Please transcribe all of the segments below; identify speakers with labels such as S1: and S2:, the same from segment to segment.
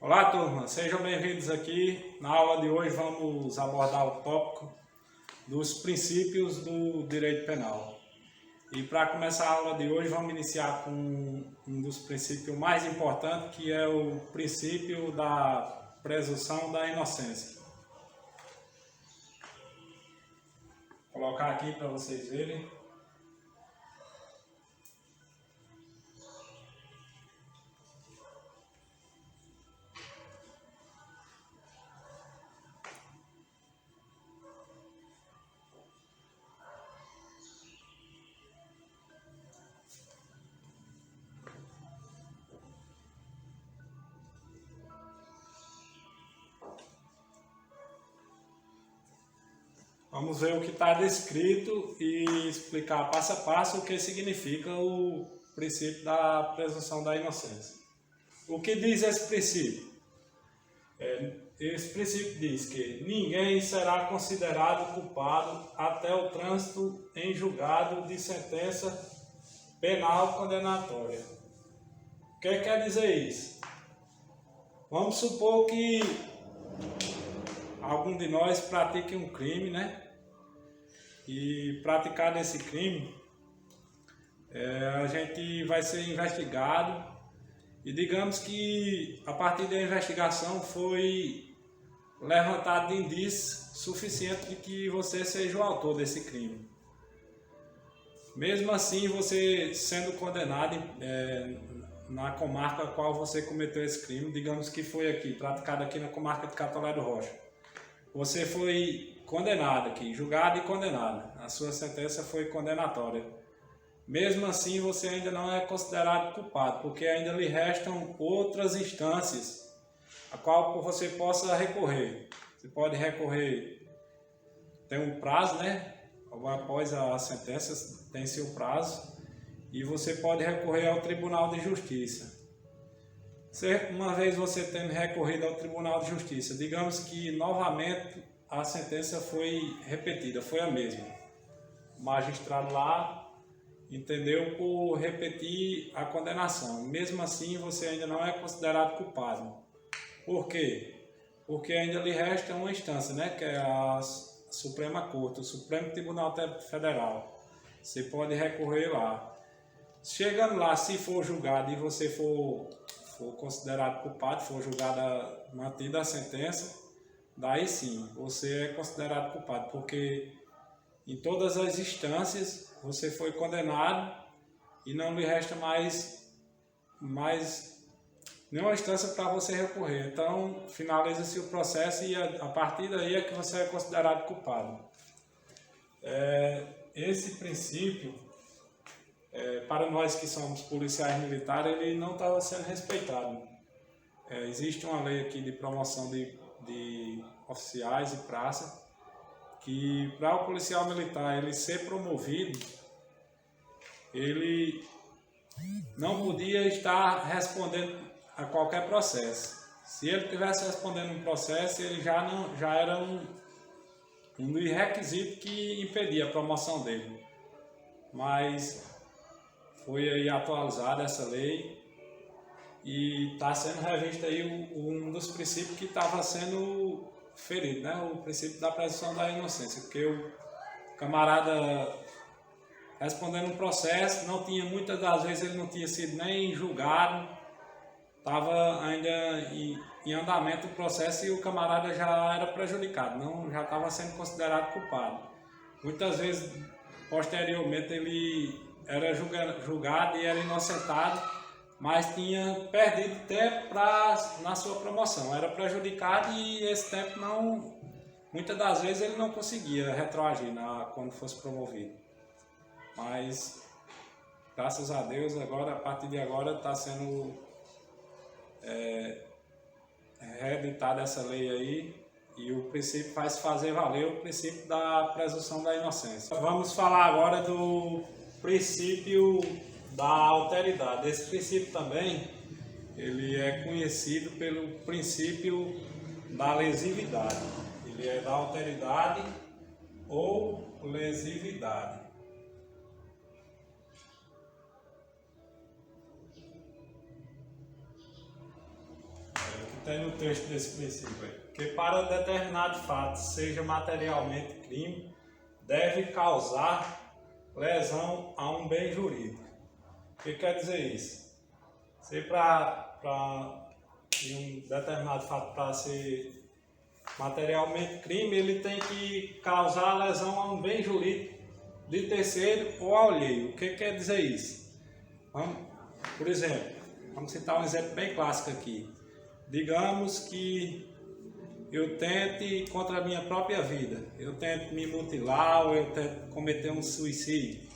S1: Olá, turma, sejam bem-vindos aqui. Na aula de hoje vamos abordar o tópico dos princípios do direito penal. E para começar a aula de hoje vamos iniciar com um dos princípios mais importantes, que é o princípio da presunção da inocência. Vou colocar aqui para vocês verem. Vamos ver o que está descrito e explicar passo a passo o que significa o princípio da presunção da inocência. O que diz esse princípio? Esse princípio diz que ninguém será considerado culpado até o trânsito em julgado de sentença penal condenatória. O que quer dizer isso? Vamos supor que algum de nós pratique um crime, né? E praticado esse crime, a gente vai ser investigado e digamos que a partir da investigação foi levantado de indício suficiente de que você seja o autor desse crime. Mesmo assim, você sendo condenado na comarca a qual você cometeu esse crime, digamos que foi aqui, praticado aqui na comarca de Catolé do Rocha. Você foi condenado aqui, julgado e condenado. A sua sentença foi condenatória. Mesmo assim, você ainda não é considerado culpado, porque ainda lhe restam outras instâncias a qual você possa recorrer. Você pode recorrer, tem um prazo, né? Após a sentença tem seu prazo, e você pode recorrer ao Tribunal de Justiça. Uma vez você tendo recorrido ao Tribunal de Justiça, digamos que novamente a sentença foi repetida, foi a mesma. O magistrado lá entendeu por repetir a condenação. Mesmo assim, você ainda não é considerado culpado. Por quê? Porque ainda lhe resta uma instância, né? Que é a Suprema Corte, o Supremo Tribunal Federal. Você pode recorrer lá. Chegando lá, se for julgado e você for considerado culpado, for julgada, mantida a sentença, daí sim, você é considerado culpado, porque em todas as instâncias você foi condenado e não lhe resta mais nenhuma instância para você recorrer. Então, finaliza-se o processo e a partir daí é que você é considerado culpado. Esse princípio, para nós que somos policiais militares, ele não estava sendo respeitado. Existe uma lei aqui de promoção de oficiais e praça, que para o policial militar ele ser promovido, ele não podia estar respondendo a qualquer processo. Se ele estivesse respondendo um processo, ele já era um requisito que impedia a promoção dele. Mas foi aí atualizada essa lei e está sendo revisto aí um dos princípios que estava sendo ferido, né? O princípio da presunção da inocência, porque o camarada respondendo um processo, muitas das vezes ele não tinha sido nem julgado, estava ainda em andamento o processo e o camarada já era prejudicado, já estava sendo considerado culpado. Muitas vezes, posteriormente, ele era julgado e era inocentado, mas tinha perdido tempo na sua promoção, era prejudicado e esse tempo muitas das vezes ele não conseguia retroagir quando fosse promovido. Mas, graças a Deus, agora, a partir de agora está sendo reeditada essa lei aí e o princípio vai se fazer valer o princípio da presunção da inocência. Vamos falar agora do princípio da alteridade. Esse princípio também ele é conhecido pelo princípio da lesividade. Ele é da alteridade ou lesividade. tem no texto desse princípio, que para determinado fato seja materialmente crime, deve causar lesão a um bem jurídico. O que quer dizer isso? Se para um determinado fato para ser materialmente crime, ele tem que causar lesão a um bem jurídico de terceiro ou alheio. O que quer dizer isso? Por exemplo, vamos citar um exemplo bem clássico aqui. Digamos que eu tente contra a minha própria vida, eu tento me mutilar ou eu tento cometer um suicídio.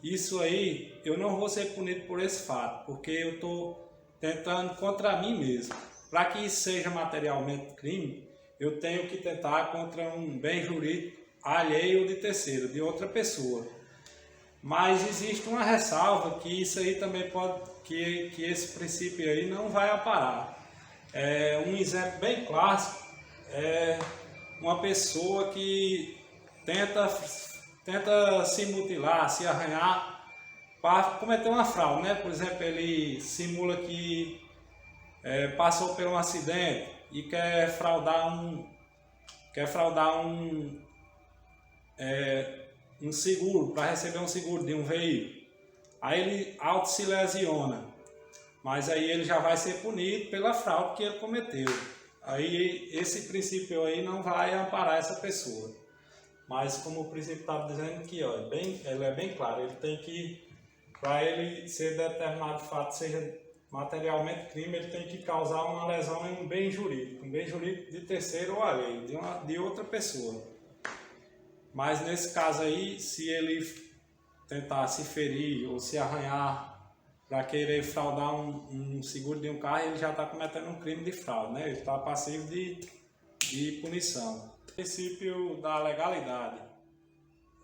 S1: Isso aí, eu não vou ser punido por esse fato, porque eu estou tentando contra mim mesmo. Para que isso seja materialmente crime, eu tenho que tentar contra um bem jurídico alheio ou de terceiro, de outra pessoa. Mas existe uma ressalva que isso aí também pode, que esse princípio aí não vai aparar. Um exemplo bem clássico é uma pessoa que tenta se mutilar, se arranhar para cometer uma fraude, né? Por exemplo, ele simula que passou por um acidente e quer fraudar um seguro, para receber um seguro de um veículo. Aí ele auto se lesiona, mas aí ele já vai ser punido pela fraude que ele cometeu. Aí esse princípio aí não vai amparar essa pessoa. Mas como o princípio estava dizendo aqui, ó, ele é bem claro, ele tem que, para ele ser determinado fato seja materialmente crime, ele tem que causar uma lesão em um bem jurídico de terceiro ou alheio, de outra pessoa. Mas nesse caso aí, se ele tentar se ferir ou se arranhar para querer fraudar um seguro de um carro, ele já está cometendo um crime de fraude, né? Ele está passivo de punição. O princípio da legalidade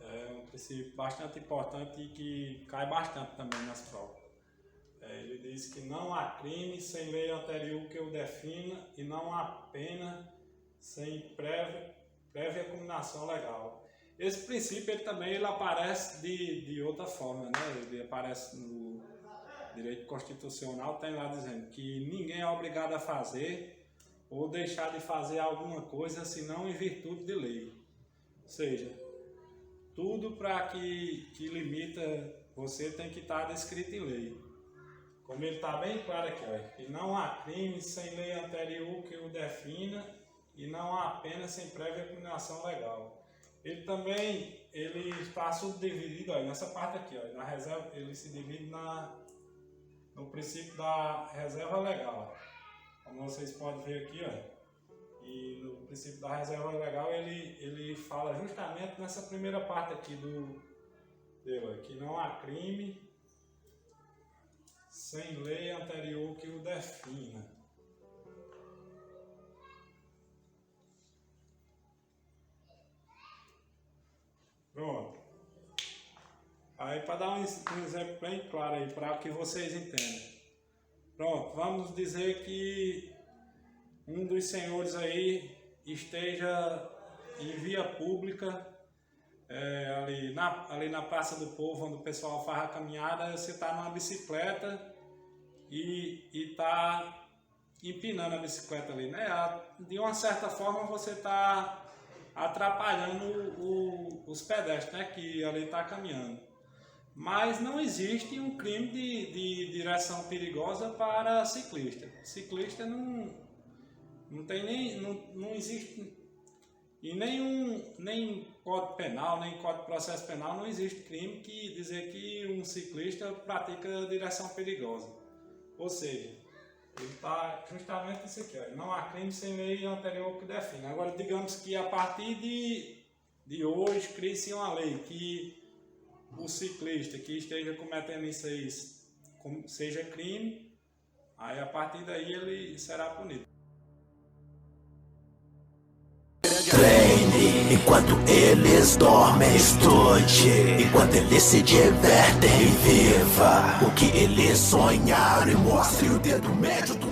S1: é um princípio bastante importante e que cai bastante também nas provas. Ele diz que não há crime sem lei anterior que o defina e não há pena sem prévia combinação legal. Esse princípio ele aparece de outra forma, né? Ele aparece no direito constitucional, tem lá dizendo que ninguém é obrigado a fazer ou deixar de fazer alguma coisa senão em virtude de lei. Ou seja, tudo para que limita você tem que estar descrito em lei. Como ele está bem claro aqui, ó, que não há crime sem lei anterior que o defina e não há pena sem prévia combinação legal. Ele também está subdividido, ó, nessa parte aqui, ó, na reserva, ele se divide no princípio da reserva legal. Como vocês podem ver aqui, ó, e no princípio da reserva legal ele fala justamente nessa primeira parte aqui dele, que não há crime sem lei anterior que o defina. Pronto. Aí para dar um exemplo bem claro aí, para que vocês entendam. Pronto, vamos dizer que um dos senhores aí esteja em via pública, ali na Praça do Povo, onde o pessoal faz a caminhada, você está numa bicicleta e está empinando a bicicleta ali, né? De uma certa forma você está atrapalhando os pedestres, né? Que ali está caminhando. Mas não existe um crime de direção perigosa para ciclista. Ciclista não tem não existe, e nem Código Penal, nem Código de Processo Penal, não existe crime que dizer que um ciclista pratica direção perigosa. Ou seja, ele está justamente isso aqui, ó, não há crime sem lei anterior que define. Agora, digamos que a partir de hoje crie-se uma lei que o ciclista que esteja cometendo isso aí seja crime, aí a partir daí ele será punido.
S2: Treine enquanto eles dormem, estude enquanto eles se divertem, viva o que eles sonharam e mostre o dedo médio do